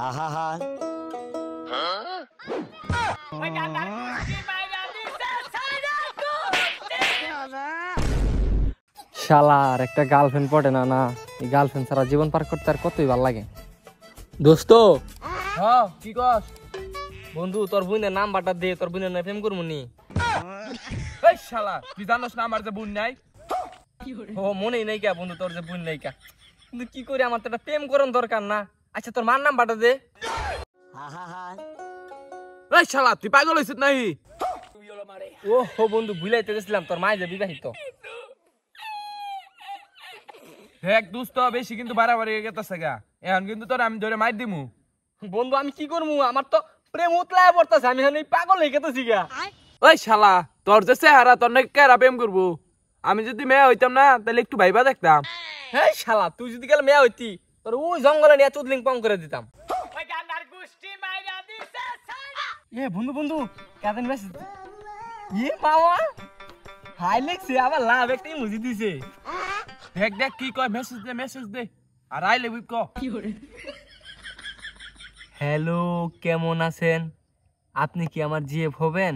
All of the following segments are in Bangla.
শালার একটা গার্লফ্রেন্ড পড়ে না না, এই গার্লফ্রেন্ড ছাড়া জীবন পার করতে আর কতই ভালো লাগে। দোস্ত হ্যাঁ কি কস? বন্ধু তোর বোনের নাম্বারটা দে, তোর বোনের না প্রেম করবো নি। এই শালা তুই জানোস না আমার যে বোন নাই? ও মনেই নাই কা বন্ধু, তোর যে বোন নাই কা, কিন্তু কি করি আমার তো একটা প্রেম করন দরকার না। আচ্ছা তোর মার নাম্বারটা দে। এই শালা তুই পাগল হইছিস নাই? ও হো বন্ধু ভুলাইতে গেছিলাম, তোর মাই যে বিবাহিত। দেখ দোস্ত বেশি কিন্তু বাড়াবাড়ি হয়ে গেছে গা, এখন কিন্তু তোর আমি ধরে মার দিমু। বন্ধু আমি কি করবো, আমার তো প্রেম উতলায় পড়তেছে, আমি এখন পাগল হয়ে গেতেছি গা। ওই শালা তোর যে চেহারা, তোর নাকি কেরা প্রেম করবো? আমি যদি মেয়ে হইতাম না তাহলে একটু ভাইবা দেখতাম। হ্যাঁ শালা তুই যদি গেলে মেয়া হইতি, তোর ওই জঙ্গলে নিয়ে চুদলিং পং করে দিতাম। এ বন্ধু বন্ধু কাদের মেসেজ? এ মামা হাই লেখছে, আবার লাভ একটা ইমোজি দিছে। দেখ দেখ কি কয়, মেসেজ দে আর আই লাভ ইউ ক। হ্যালো কেমন আছেন, আপনি কি আমার জিএফ হবেন?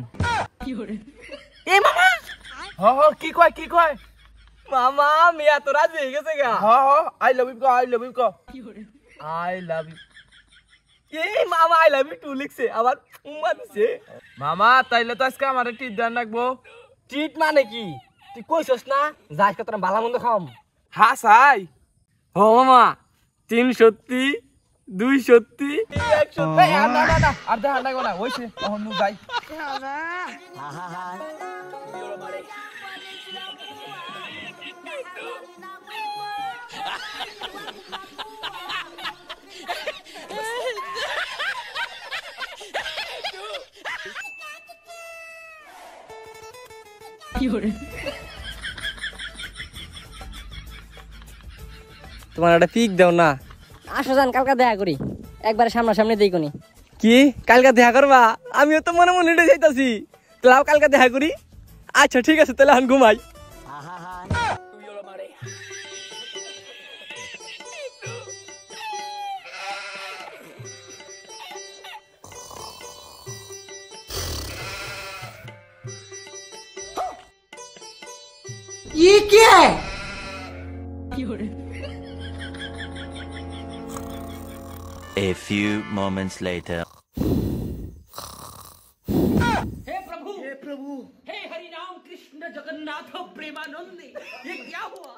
এ মামা হ হ কি কয়? মামা মিয়া তো রাজি হয়ে গেছে গা। হ হ আই লাভ ইউ ক। I love you. এই মামা আই লাভ ইউ টু লিখছে, আবার উম্মা দিছে। মামা তাইলে তো আজকে আমার একটু ধ্যান রাখবো। ট্রিট মানে কি? তুই কইছস না যাই তোরা ভালো মন্দ খাম। হ্যাঁ সাই। ও মামা 3 সত্যি 2 সত্যি 1 সত্যি। আর দেখা লাগবো না, ওইছে এখন নু যাই। তোমার একটা পিক দাও না। আসো যান কালকে দেখা করি, একবারে সামনাসামনি দেই কোনি। কি কালকে দেখা করবা? আমিও তো মনে মনে হেঁটে যাইতাছি, তাহলে কালকে দেখা করি। আচ্ছা ঠিক আছে, তাহলে এখন ঘুমাই। ये क्या है? A few moments later. हे प्रभु, हे हरि राम कृष्ण जगन्नाथ प्रेमानंद, ये क्या हुआ?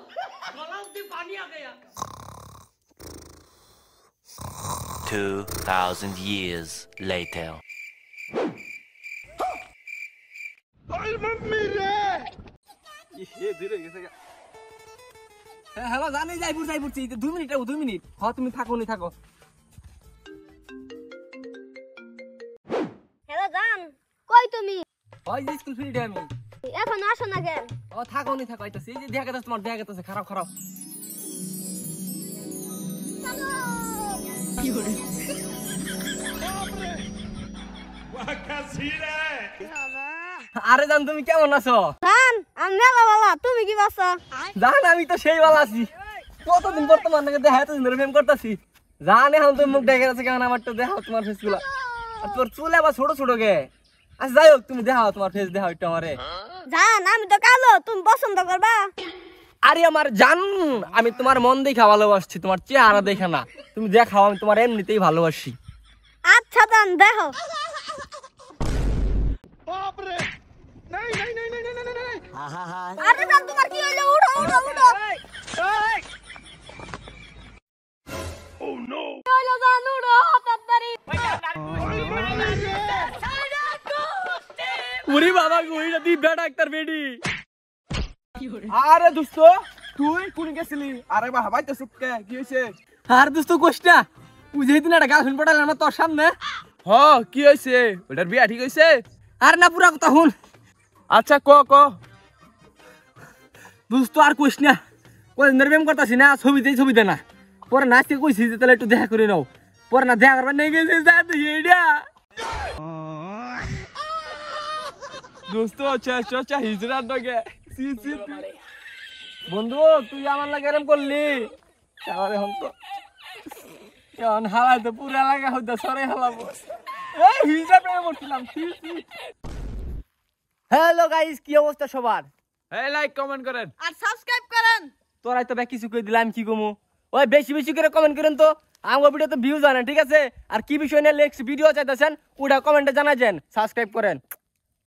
गला में पानी आ गया। 2000 years later. হ্যালো জানি যাইপুর 2 মিনিট 2 মিনিট। হ্যাঁ তুমি থাকো নি থাকো। হ্যালো জান, কই তুমি? ওই যে স্কুল ফিল্ডে আমি। এখন আসো না কেন? ও থাকো নি থাকো, আইতাছি। এই যে দেখা যাচ্ছে তোমার, দেখা যাচ্ছে খারাপ। আরে জান তুমি কেমন আছো? জান আমি মেলা বালা, তুমি কি বাসা? জান আমি তো সেই ভালো আছি, কতদিন পর তোমার নাকি দেখা, এতদিন ধরে প্রেম করতেছি। জান এখন তুমি মুখ দেখে আছে কেমন, আমার তো দেখাও তোমার ফেস গুলা, আর তোর চুল আবার ছোট ছোট গে। আচ্ছা যাই হোক, তুমি দেখাও তোমার ফেস, দেখাও একটু আমারে। জান আমি তো কালো, তুমি পছন্দ করবা? আরে আমার জান আমি তোমার মন দেখা ভালোবাসছি, তোমার চেহারা দেখে না। তুমি দেখাও, আমি তোমার এমনিতেই ভালোবাসি। আচ্ছা জান দেখো। আরে জান তোমার কি হইলো? উঠো। Oh no! হইলো জান, উঠো তাড়াতাড়ি। ওরে বাবা কইরা দি বেটা ডাক্তার বেডি। আরে দোস্ত তুই কোন গেছিলি? আরে বাবা ভাই তো সুটকে কি হইছে? আর দোস্ত কইস না, বুঝেই দিন একটা গার্লফ্রেন্ড পটাইলাম না তোর সামনে। হ কি হইছে? ওটার বিয়া ঠিক হইছে? আর না পুরা কথা শুন। আচ্ছা ক দোস্ত আর কইস না, কই প্রেম করতাছি না, ছবি দে না। পরে নাচতে কইছি যে তাহলে একটু দেখা করে নাও, পরে না দেখা করবার নেই গেছে এইটা। দোস্ত চা হিজরার দগে বন্ধু তুই আমার লাগে এরম করলি, এখন তো কেমন হালাই তো পুরা লাগা হইতো সরে হালাবো এই হিজা প্রেমে পড়ছিলাম হ্যালো গাইস কি অবস্থা সবার এই লাইক কমেন্ট করেন আর সাবস্ক্রাইব করেন তোরাই তো ব্যাক কিছু কই দিলাম কি কমু ওই বেশি বেশি করে কমেন্ট করেন তো আমার ভিডিও তো ভিউজ আনেন ঠিক আছে আর কি বিষয় নিয়ে নেক্সট ভিডিও চাইতেছেন ওটা কমেন্টে জানাবেন সাবস্ক্রাইব করেন